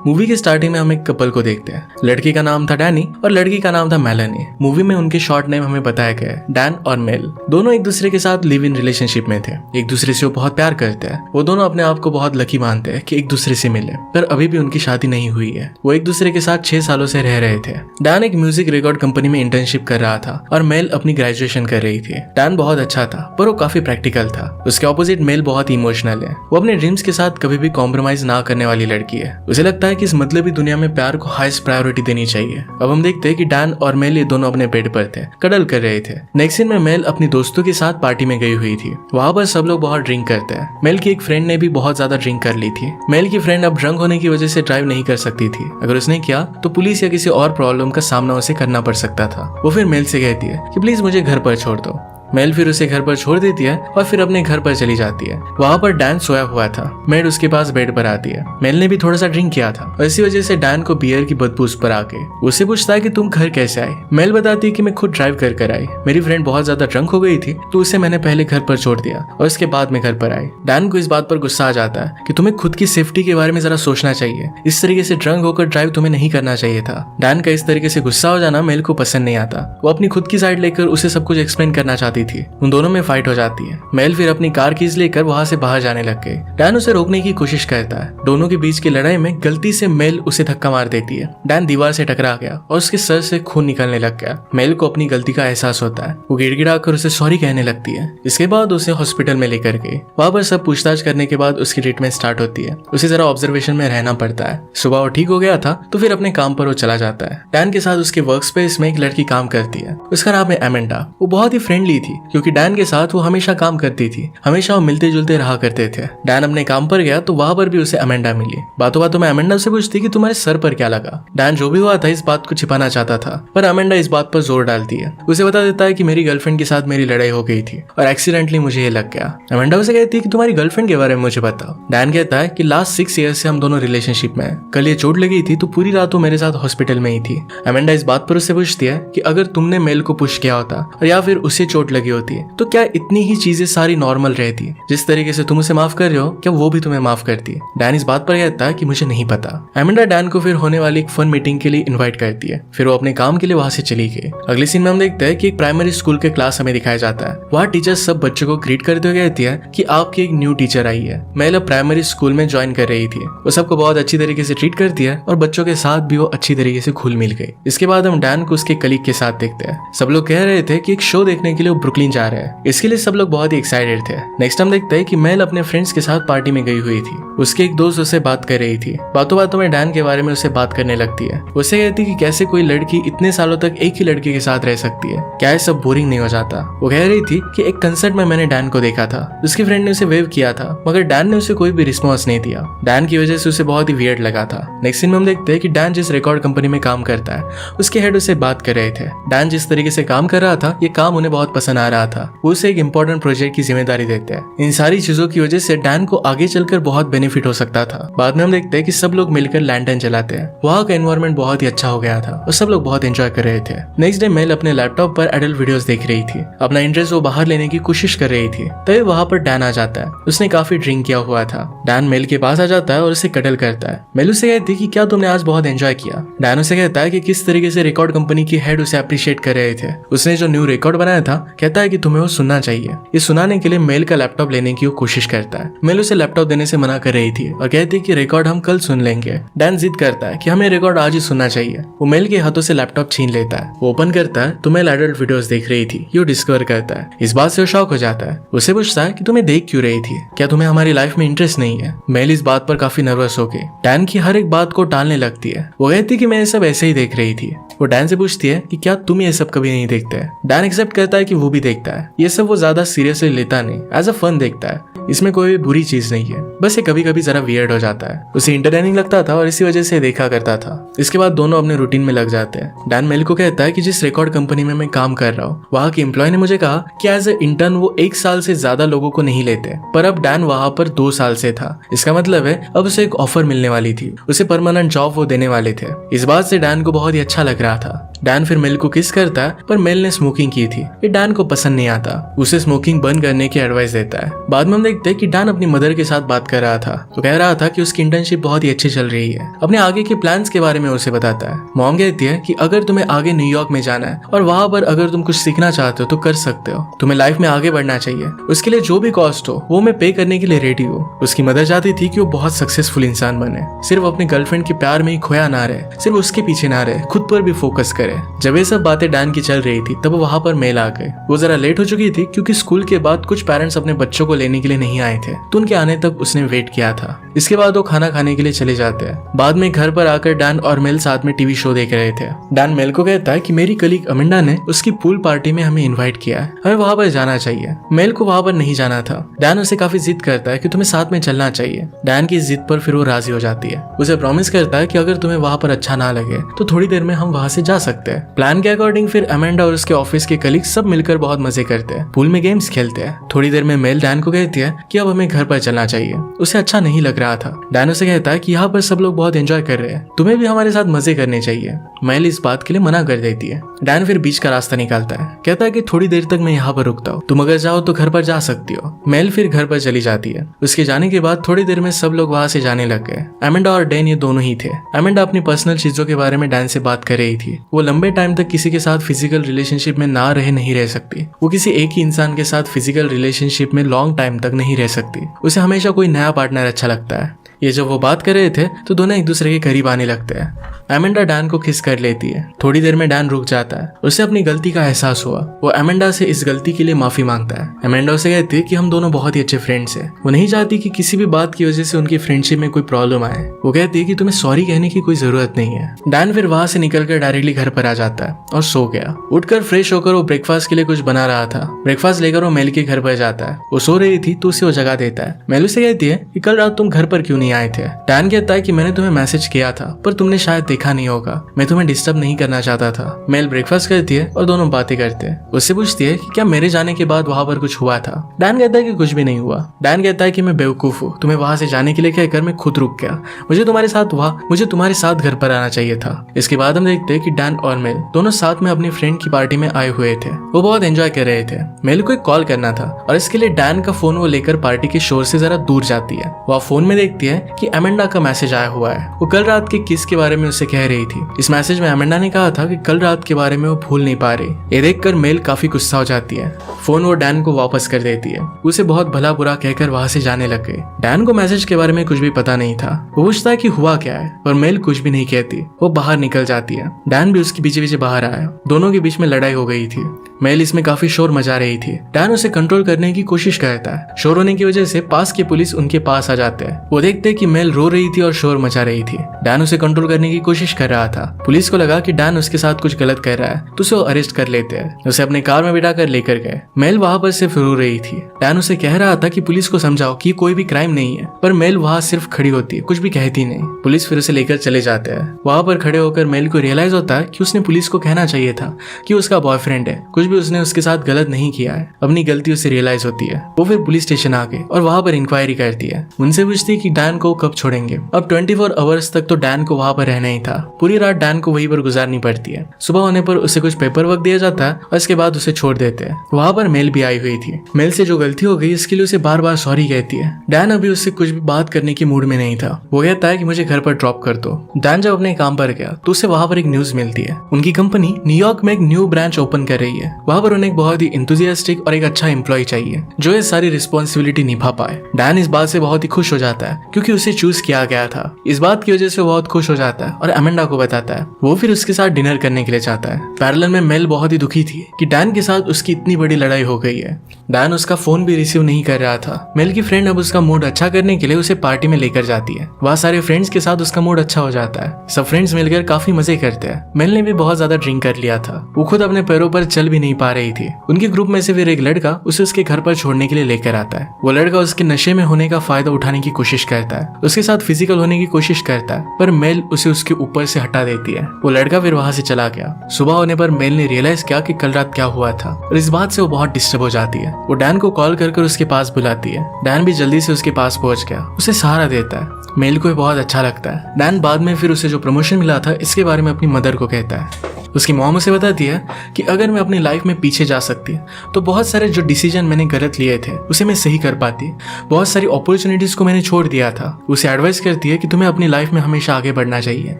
Movie के starting में हम एक कपल को देखते हैं। लड़की का नाम था डैनी और लड़की का नाम था मेलानी। मूवी में उनके शॉर्ट नेम हमें बताया गया है, डैन और मेल। दोनों एक दूसरे के साथ लिव इन रिलेशनशिप में थे। एक दूसरे से वो बहुत प्यार करते हैं। वो दोनों अपने आप को बहुत लकी मानते हैं कि एक दूसरे से मिले, पर अभी भी उनकी शादी नहीं हुई है। वो एक दूसरे के साथ 6 सालों से रह रहे थे। डैन एक म्यूजिक रिकॉर्ड कंपनी में इंटर्नशिप कर रहा था और मेल अपनी ग्रेजुएशन कर रही थी। डैन बहुत अच्छा था, पर वो काफी प्रैक्टिकल था। उसके ऑपोजिट मेल बहुत इमोशनल है। वो अपने ड्रीम्स के साथ कभी भी कॉम्प्रोमाइज ना करने वाली लड़की है। उसे लगता है कि इस मतलबी दुनिया में प्यार को हाईएस्ट प्रायोरिटी देनी चाहिए। अब हम देखते हैं कि डैन और मेल ये दोनों अपने बेड पर थे, कडल कर रहे थे। नेक्स्ट सीन में मेल अपनी दोस्तों के साथ पार्टी में गई हुई थी। वहाँ पर सब लोग बहुत ड्रिंक करते हैं। मेल की एक फ्रेंड ने भी बहुत ज्यादा ड्रिंक कर ली थी। मेल की फ्रेंड अब ड्रंक होने की वजह से ड्राइव नहीं कर सकती थी। अगर उसने किया तो पुलिस या किसी और प्रॉब्लम का सामना उसे करना पड़ सकता था। वो फिर मेल से कहती है कि प्लीज मुझे घर पर छोड़ दो। मेल फिर उसे घर पर छोड़ देती है और फिर अपने घर पर चली जाती है। वहाँ पर डैन सोया हुआ था। मेल उसके पास बेड पर आती है। मेल ने भी थोड़ा सा ड्रिंक किया था और इसी वजह से डैन को बियर की बदबू उस पर आके उससे पूछता है कि तुम घर कैसे आई। मेल बताती है कि मैं खुद ड्राइव कर आई। मेरी फ्रेंड बहुत ज्यादा ड्रंक हो गई थी तो उसे मैंने पहले घर पर छोड़ दिया और उसके बाद में घर पर आई। डैन को इस बात पर गुस्सा आ जाता है कि तुम्हें खुद की सेफ्टी के बारे में जरा सोचना चाहिए। इस तरीके से ड्रंक होकर ड्राइव तुम्हें नहीं करना चाहिए था। डैन का इस तरीके से गुस्सा हो जाना मेल को पसंद नहीं आता। वो अपनी खुद की साइड लेकर उसे सब कुछ एक्सप्लेन करना चाहती थी। उन दोनों में फाइट हो जाती है। मेल फिर अपनी कार कीज लेकर वहां से बाहर जाने लग गई। डैन उसे रोकने की कोशिश करता है। दोनों के बीच की लड़ाई में गलती से मेल उसे धक्का मार देती है। डैन दीवार से टकरा गया और उसके सर से खून निकलने लग गया। मेल को अपनी गलती का एहसास होता है। वो गिड़गिड़ा कर उसे सॉरी कहने लगती है। इसके बाद उसे हॉस्पिटल में लेकर गई। वहां पर सब पूछताछ करने के बाद उसकी ट्रीटमेंट स्टार्ट होती है। उसे जरा ऑब्जर्वेशन में रहना पड़ता है। सुबह वो ठीक हो गया था तो फिर अपने काम पर वो चला जाता है। डैन के साथ उसके वर्क स्पेस में एक लड़की काम करती है। उसका नाम है एमेंडा। वो बहुत ही फ्रेंडली थी क्योंकि डैन के साथ वो हमेशा काम करती थी। हमेशा वो मिलते जुलते रहा करते थे। डैन अपने काम पर गया तो वहां पर भी उसे अमेंडा मिली। बातों बातों में अमेंडा से पूछती कि तुम्हारे सर पर क्या लगा। डैन जो भी हुआ था इस बात को छिपाना चाहता था, पर अमेंडा इस बात पर जोर डालती है। उसे बता देता है कि मेरी गर्लफ्रेंड के साथ मेरी लड़ाई हो गई थी और एक्सीडेंटली मुझे ये लग गया। अमेंडा उसे कहती है कि तुम्हारी गर्लफ्रेंड के बारे में मुझे बताओ। डैन कहता है कि लास्ट 6 ईयर से हम दोनों रिलेशनशिप में हैं। कल ये चोट लगी थी तो पूरी रात वो मेरे साथ हॉस्पिटल में ही थी। अमेंडा इस बात पर उससे पूछती है कि अगर तुमने मेल को पुश किया होता और या फिर उसे चोट लगी होती तो क्या इतनी ही चीजें सारी नॉर्मल रहती। जिस तरीके से तुम उसे माफ कर रहे हो क्या वो भी तुम्हें माफ करती है। डैन इस बात पर कहता है कि मुझे नहीं पता। एमेंडा डैन को फिर होने वाली एक फन मीटिंग के लिए इनवाइट करती है। फिर वो अपने काम के लिए वहां से चली गई। अगले सीन में हम देखते हैं कि एक प्राइमरी स्कूल के क्लास हमें दिखाया जाता है। वहाँ टीचर सब बच्चों को ग्रीट करते हुए कहती है कि आपकी एक न्यू टीचर आई है। मेल अब प्राइमरी स्कूल में ज्वाइन कर रही थी। वो सबको बहुत अच्छी तरीके से ट्रीट करती है और बच्चों के साथ भी वो अच्छी तरीके से घुल मिल गई। इसके बाद हम डैन को उसके कलीग के साथ देखते हैं। सब लोग कह रहे थे कि एक शो देखने के लिए वो ब्रुकलिन जा रहे हैं। इसके लिए सब लोग बहुत ही एक्साइटेड थे। नेक्स्ट हम देखते हैं कि मेल अपने फ्रेंड्स के साथ पार्टी में गई हुई थी। उसके एक दोस्त उससे बात कर रही थी। बातों बातों में डैन के बारे में उससे बात करने लगती है। उसे कहती कि कैसे कोई लड़की इतने सालों तक एक ही लड़के के साथ रह सकती है, क्या ये सब बोरिंग नहीं हो जाता। वो कह रही थी कि एक कंसर्ट में मैंने डैन को देखा था। उसकी फ्रेंड ने उसे वेव किया था मगर डैन ने उसे कोई भी रिस्पॉन्स नहीं दिया। डैन की वजह से उसे बहुत ही वियर्ड लगा था। नेक्स्ट सीन में हम देखते हैं कि डैन जिस रिकॉर्ड कंपनी में काम करता है उसके हेड उससे बात कर रहे थे। डैन जिस तरीके से काम कर रहा था ये काम उन्हें बहुत पसंद आ रहा था। वो उसे एक इंपॉर्टेंट प्रोजेक्ट की जिम्मेदारी देते हैं। इन सारी चीजों की वजह से डैन को आगे चलकर बहुत बेनिफिट हो सकता था। बाद में हम देखते हैं कि सब लोग मिलकर लैंटर्न जलाते हैं। वहाँ का एनवायरनमेंट बहुत ही अच्छा हो गया था और सब लोग बहुत एंजॉय कर रहे थे। नेक्स्ट डे मेल अपने लैपटॉप पर एडल्ट वीडियोस देख रही थी। अपना इंटरेस्ट वो बाहर लेने की कोशिश कर रही थी। तभी वहाँ पर डैन आ जाता है। उसने काफी ड्रिंक किया हुआ था। डैन मेल के पास आ जाता है और उसे कटल करता है। मेल उसे कहती है कि क्या तुमने आज बहुत एंजॉय किया। डैन उसे कहता है कि किस तरीके से रिकॉर्ड कंपनी की हेड उसे अप्रिशिएट कर रहे थे। उसने जो न्यू रिकॉर्ड बनाया था कहता है कि तुम्हें वो सुनना चाहिए। ये सुनाने के लिए मेल का लैपटॉप लेने की वो कोशिश करता है। मेल उसे लैपटॉप देने से मना कर रही थी और कहती है कि रिकॉर्ड हम कल सुन लेंगे। डैन जिद करता है कि हमें रिकॉर्ड आज ही सुनना चाहिए। वो मेल के हाथों से लैपटॉप छीन लेता है। वो ओपन करता है तो मेल एडल्ट वीडियोस देख रही थी। ये डिस्कवर करता है। इस बात से वो शॉक हो जाता है। उसे पूछता है कि तुम्हें देख क्यों रही थी, क्या तुम्हें हमारी लाइफ में इंटरेस्ट नहीं है। मेल इस बात पर काफी नर्वस हो गई। डैन की हर एक बात को टालने लगती है। वो कहती है कि मैं ये सब ऐसे ही देख रही थी। वो डैन से पूछती है कि क्या तुम ये सब कभी नहीं देखते। डैन एक्सेप्ट करता है कि वो भी देखता है। ये सब वो ज्यादा सीरियसली लेता नहीं, एज अ फन देखता है। इसमें कोई बुरी चीज नहीं है, बस ये कभी कभी जरा वियर्ड हो जाता है। उसे इंटरटेनिंग लगता था और इसी वजह से देखा करता था। इसके बाद दोनों अपने रूटीन में लग जाते हैं। डैन मेल को कहता है कि जिस रिकॉर्ड कंपनी में मैं काम कर रहा हूँ वहाँ के एम्प्लॉय ने मुझे कहा कि एज ए इंटर्न वो 1 साल से ज्यादा लोगों को नहीं लेते, पर अब डैन वहाँ पर 2 साल से था। इसका मतलब है अब उसे एक ऑफर मिलने वाली थी। उसे परमानेंट जॉब वो देने वाले थे। इस बात से डैन को बहुत ही अच्छा लग रहा था। डैन फिर मेल को किस करता है, पर मेल ने स्मोकिंग की थी, ये डैन को पसंद नहीं आता। उसे स्मोकिंग बंद करने की एडवाइस देता है। बाद में हम देखते हैं कि डैन अपनी मदर के साथ बात कर रहा था, तो कह रहा था कि उसकी इंटर्नशिप बहुत ही अच्छी चल रही है। अपने आगे के प्लान्स के बारे में उसे बताता है। मॉम कहती है कि अगर तुम्हें आगे न्यूयॉर्क में जाना है और वहां पर अगर तुम कुछ सीखना चाहते हो तो कर सकते हो, तुम्हें लाइफ में आगे बढ़ना चाहिए, उसके लिए जो भी कॉस्ट हो वो मैं पे करने के लिए रेडी हूँ। उसकी मदर चाहती थी कि वो बहुत सक्सेसफुल इंसान बने, सिर्फ अपनी गर्लफ्रेंड के प्यार में ही खोया ना रहे, सिर्फ उसके पीछे ना रहे, खुद पर भी फोकस करे। जब ये सब बातें डैन की चल रही थी तब वहां पर मेल आ गए। वो जरा लेट हो चुकी थी क्योंकि स्कूल के बाद कुछ पेरेंट्स अपने बच्चों को लेने के लिए नहीं आए थे, तो उनके आने तक उसने वेट किया था। इसके बाद वो खाना खाने के लिए चले जाते हैं। बाद में घर पर आकर डैन और मेल साथ में टीवी शो देख रहे थे। डैन मेल को कहता है कि मेरी कलीग अमिंडा ने उसकी पूल पार्टी में हमें इनवाइट किया है, हमें वहां पर जाना चाहिए। मेल को वहां पर नहीं जाना था। डैन उसे काफी जिद करता है कि तुम्हें साथ में चलना चाहिए। डैन की जिद पर फिर वो राजी हो जाती है। उसे प्रॉमिस करता है कि अगर तुम्हें वहां पर अच्छा ना लगे तो थोड़ी देर में हम वहां से जा सकते हैं। प्लान के अकॉर्डिंग फिर अमेंडा और उसके ऑफिस के कलीग सब मिलकर बहुत मजे करते हैं, पूल में गेम्स खेलते हैं। थोड़ी देर में मेल डैन को कहती है कि अब हमें घर पर चलना चाहिए। उसे अच्छा नहीं लग रहा था। डैन उसे कहता है कि यहाँ पर सब लोग बहुत एंजॉय कर रहे हैं, तुम्हें भी हमारे साथ मजे करने चाहिए। मेल इस बात के लिए मना कर देती है। डैन फिर बीच का रास्ता निकालता है, कहता है कि थोड़ी देर तक मैं यहाँ पर रुकता हूँ, तुम अगर जाओ तो घर पर जा सकती हो। मेल फिर घर पर चली जाती है। उसके जाने के बाद थोड़ी देर में सब लोग वहां से जाने लग गए। अमेंडा और डैन ये दोनों ही थे। अमेंडा अपनी पर्सनल चीजों के बारे में डैन से बात कर रही थी। वो लंबे टाइम तक किसी के साथ फिजिकल रिलेशनशिप में नहीं रह सकती। वो किसी एक ही इंसान के साथ फिजिकल रिलेशनशिप में लॉन्ग टाइम तक नहीं रह सकती। उसे हमेशा कोई नया पार्टनर अच्छा लगता है। ये जब वो बात कर रहे थे तो दोनों एक दूसरे के करीब आने लगते हैं। अमेंडा डैन को किस कर लेती है। थोड़ी देर में डैन रुक जाता है। उसे अपनी गलती का एहसास हुआ। वो अमेंडा से इस गलती के लिए माफी मांगता है। अमेंडा उसे कहती है कि हम दोनों बहुत ही अच्छे फ्रेंड्स हैं। वो नहीं चाहती कि किसी भी बात की वजह से उनकी फ्रेंडशिप में कोई प्रॉब्लम आए। वो कहती है कि तुम्हें सॉरी कहने की कोई जरूरत नहीं है। डैन फिर वहां से निकलकर डायरेक्टली घर पर आ जाता है और सो गया। उठकर फ्रेश होकर वो ब्रेकफास्ट के लिए कुछ बना रहा था। ब्रेकफास्ट लेकर वो मेल के घर पर जाता है। वो सो रही थी तो उसे वो जगा देता है। मेल उसे कहती है कि कल रात तुम घर पर क्यों नहीं आए थे। डैन कहता है कि मैंने तुम्हें मैसेज किया था पर तुमने शायद देखा नहीं होगा, मैं तुम्हें डिस्टर्ब नहीं करना चाहता था। मेल ब्रेकफास्ट करती है और दोनों बातें करते हैं। उससे पूछती है कि क्या मेरे जाने के बाद वहां पर कुछ हुआ था। डैन कहता है कि कुछ भी नहीं हुआ। डैन कहता है कि मैं बेवकूफ हूँ, तुम्हें वहां से जाने के लिए कहकर मैं खुद रुक गया। मुझे तुम्हारे साथ घर पर आना चाहिए था। इसके बाद हम देखते हैं कि डैन और मेल दोनों साथ में अपनी फ्रेंड की पार्टी में आए हुए थे। वो बहुत एंजॉय कर रहे थे। मेल को एक कॉल करना था और इसके लिए डैन का फोन वो लेकर पार्टी के शोर से जरा दूर जाती है। वह फोन में देखती है कि अमेंडा का मैसेज आया हुआ है। वो कल रात के किस के बारे में उसे कह रही थी। इस मैसेज में अमेंडा ने कहा था कि कल रात के बारे में वो भूल नहीं पा रही। ये देखकर मेल काफी गुस्सा हो जाती है। फोन वो डैन को वापस कर देती है। उसे बहुत भला बुरा कहकर वहां से जाने लग गए। डैन को मैसेज के बारे में कुछ भी पता नहीं था। वो पूछता है कि हुआ क्या है, पर मेल कुछ भी नहीं कहती। वो बाहर निकल जाती है। डैन भी उसके पीछे पीछे बाहर आया। दोनों के बीच में लड़ाई हो गई थी। मेल इसमें काफी शोर मचा रही थी। डैन उसे कंट्रोल करने की कोशिश करता है। शोर होने की वजह से पास की पुलिस उनके पास आ जाते हैं। वो देखते हैं कि मेल रो रही थी और शोर मचा रही थी। डैन उसे कंट्रोल करने की कोशिश कर रहा था। पुलिस को लगा कि डैन उसके साथ कुछ गलत कर रहा है तो उसे अरेस्ट कर लेते हैं। उसे अपने कार में बिठाकर लेकर गए। मेल वहां पर सिर्फ रो रही थी। डैन उसे कह रहा था कि पुलिस को समझाओ कि कोई भी क्राइम नहीं है, पर मेल वहां सिर्फ खड़ी होती है, कुछ भी कहती नहीं। पुलिस फिर उसे लेकर चले जाते हैं। वहां पर खड़े होकर मेल को रियलाइज होता है कि उसने पुलिस को कहना चाहिए था कि उसका बॉयफ्रेंड है, कुछ भी उसने उसके साथ गलत नहीं किया है। अपनी गलती उसे रियलाइज होती है। वो फिर पुलिस स्टेशन आ गए और वहां पर इंक्वायरी करती है। उनसे पूछती है कि डैन को कब छोड़ेंगे। अब 24 आवर्स तक तो डैन को वहां पर रहना ही था। पूरी रात डैन को वहीं पर गुजारनी पड़ती है। सुबह होने पर उसे कुछ पेपर वर्क दिया जाता है और इसके बाद उसे छोड़ देते हैं। वहां पर मेल भी आई हुई थी। मेल से जो गलती हो गई इसके लिए उसे बार बार सॉरी कहती है। डैन अभी उससे कुछ भी बात करने की मूड में नहीं था। वो कहता है कि मुझे घर पर ड्रॉप कर दो। डैन जब अपने काम पर गया तो उसे वहां पर एक न्यूज मिलती है। उनकी कंपनी न्यूयॉर्क में एक न्यू ब्रांच ओपन कर रही है। वहां पर उन्हें एक बहुत ही इंथुजियास्टिक और एक अच्छा एम्प्लॉय चाहिए जो ये सारी रिस्पॉन्सिबिलिटी निभा पाए। डैन इस बात से बहुत ही खुश हो जाता है क्योंकि उसे चूज किया गया था। इस बात की वजह से वो बहुत खुश हो जाता है और अमेंडा को बताता है। वो फिर उसके साथ डिनर करने के लिए चाहता है। पैरेलल में मेल बहुत ही दुखी थी कि डैन के साथ उसकी इतनी बड़ी लड़ाई हो गई है। डैन उसका फोन भी रिसीव नहीं कर रहा था। मेल की फ्रेंड अब उसका मूड अच्छा करने के लिए उसे पार्टी में लेकर जाती है। वहाँ सारे फ्रेंड्स के साथ उसका मूड अच्छा हो जाता है। सब फ्रेंड्स मिलकर काफी मजे करते हैं। मेल ने भी बहुत ज्यादा ड्रिंक कर लिया था। वो खुद अपने पैरों पर चल भी नहीं पा रही थी। उनके ग्रुप में से फिर एक लड़का उसे उसके घर पर छोड़ने के लिए लेकर आता है। वो लड़का उसके नशे में होने का फायदा उठाने की कोशिश करता है। उसके साथ फिजिकल होने की कोशिश करता है पर मेल उसे उसके ऊपर से हटा देती है। वो लड़का फिर वहां से चला गया। सुबह होने पर मेल ने रियलाइज किया कि कल रात क्या हुआ था और इस बात से वो बहुत डिस्टर्ब हो जाती है। वो डैन को कॉल कर उसके पास बुलाती है। डैन भी जल्दी से उसके पास पहुंच गया, उसे सहारा देता है। मेल को बहुत अच्छा लगता है। डैन बाद में फिर उसे जो प्रमोशन मिला था इसके बारे में अपनी मदर को कहता है। उसकी मॉम उसे बताती है कि अगर मैं अपनी लाइफ में पीछे जा सकती तो बहुत सारे जो डिसीजन मैंने गलत लिए थे उसे मैं सही कर पाती, बहुत सारी अपॉर्चुनिटीज को मैंने छोड़ दिया था। उसे एडवाइस करती है कि तुम्हें अपनी लाइफ में हमेशा आगे बढ़ना चाहिए,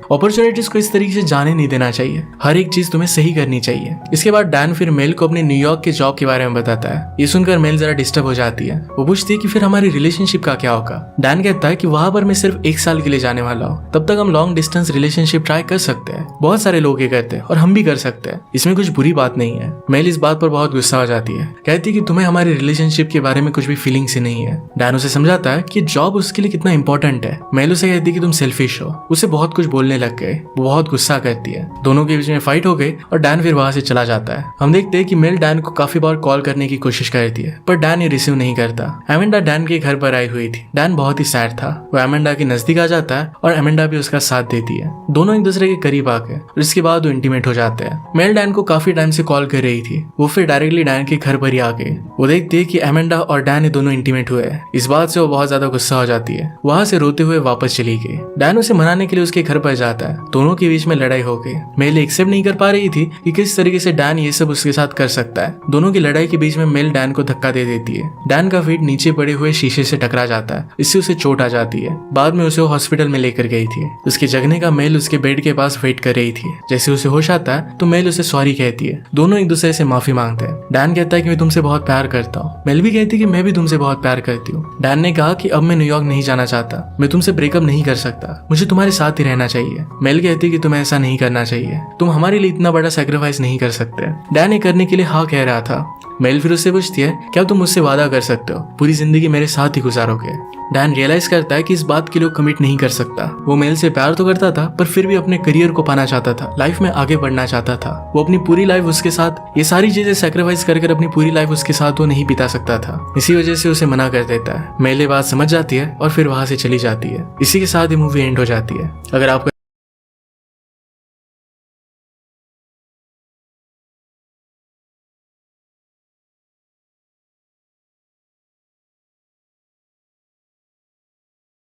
अपॉर्चुनिटीज को इस तरीके से जाने नहीं देना चाहिए, हर एक चीज तुम्हें सही करनी चाहिए। इसके बाद डैन फिर मेल को अपने न्यूयॉर्क के जॉब के बारे में बताता है। ये सुनकर मेल जरा डिस्टर्ब हो जाती है। वो पूछती है कि फिर हमारी रिलेशनशिप का क्या होगा। डैन कहता है कि वहां पर मैं सिर्फ 1 साल के लिए जाने वाला हूँ, तब तक हम लॉन्ग डिस्टेंस रिलेशनशिप ट्राई कर सकते हैं। बहुत सारे लोग ये करते हैं और हम भी कर सकते हैं, इसमें कुछ बुरी बात नहीं है। मेल इस बात पर बहुत गुस्सा हो जाती है, कहती है कि तुम्हें हमारी रिलेशनशिप के बारे में कुछ भी फीलिंग से नहीं है। डैन उसे समझाता है कि जॉब उसके लिए कितना इंपॉर्टेंट है। मेल उसे कहती है कि तुम सेल्फिश हो। उसे बहुत कुछ बोलने लग गए, वो बहुत गुस्सा करती है। दोनों के बीच में फाइट हो गई और डैन फिर वहां से चला जाता है। हम देखते हैं कि मेल डैन को काफी बार कॉल करने की कोशिश करती है पर डैन ये रिसीव नहीं करता। एमेंडा डैन के घर पर आई हुई थी। डैन बहुत ही सैड था। वो एमेंडा के नजदीक आ जाता है और एमेंडा भी उसका साथ देती है। दोनों एक दूसरे के करीब आके और इसके बाद वो इंटीमेट हो जाते हैं। मेल डैन को काफी टाइम से कॉल कर रही थी। वो फिर डायरेक्टली डैन के घर पर ही आ गई। वो देखती है कि एमेंडा और डैन दोनों इंटीमेट हुए हैं। इस बात से वो बहुत ज्यादा गुस्सा हो जाती है। वहां से रोते हुए वापस चली गई। डैन उसे मनाने के लिए उसके घर पर जाता है। दोनों के बीच में लड़ाई हो गई। मेल एक्सेप्ट नहीं कर पा रही थी कि किस तरीके से डैन ये सब उसके साथ कर सकता है। दोनों की लड़ाई के बीच में मेल डैन को धक्का दे देती है। डैन का फीट नीचे पड़े हुए शीशे से टकरा जाता है। इससे उसे चोट आ जाती है। बाद में उसे वो हॉस्पिटल में लेकर गई थी। उसके जगने का मेल उसके बेड के पास वेट कर रही थी। जैसे उसे होश आता है तो मेल उसे सॉरी कहती है। दोनों एक दूसरे से माफी मांगते हैं। डैन कहता है कि मैं तुमसे बहुत प्यार करता हूँ। मेल भी कहती है कि मैं भी तुमसे बहुत प्यार करती हूँ। डैन ने कहा कि अब मैं न्यूयॉर्क नहीं जाना चाहता, मैं तुमसे ब्रेकअप नहीं कर सकता, मुझे तुम्हारे साथ ही रहना चाहिए। मेल कहती है कि तुम्हें ऐसा नहीं करना चाहिए, तुम हमारे लिए इतना बड़ा सैक्रिफाइस नहीं कर सकते। डैन ये करने के लिए हाँ कह रहा था। मेल फिर उससे पूछती है क्या तुम मुझसे वादा कर सकते हो पूरी जिंदगी मेरे साथ ही गुजारोगे। डैन रियलाइज करता है कि इस बात के लिए कमिट नहीं कर सकता। वो मेल से प्यार तो करता था पर फिर भी अपने करियर को पाना चाहता था, लाइफ में आगे बढ़ना चाहता था। वो अपनी पूरी लाइफ उसके साथ ये सारी चीजें सैक्रिफाइस कर अपनी पूरी लाइफ उसके साथ वो नहीं बिता सकता था। इसी वजह से उसे मना कर देता है। मेल ये बात समझ जाती है और फिर वहां से चली जाती है। इसी के साथ ये मूवी एंड हो जाती है। अगर आपको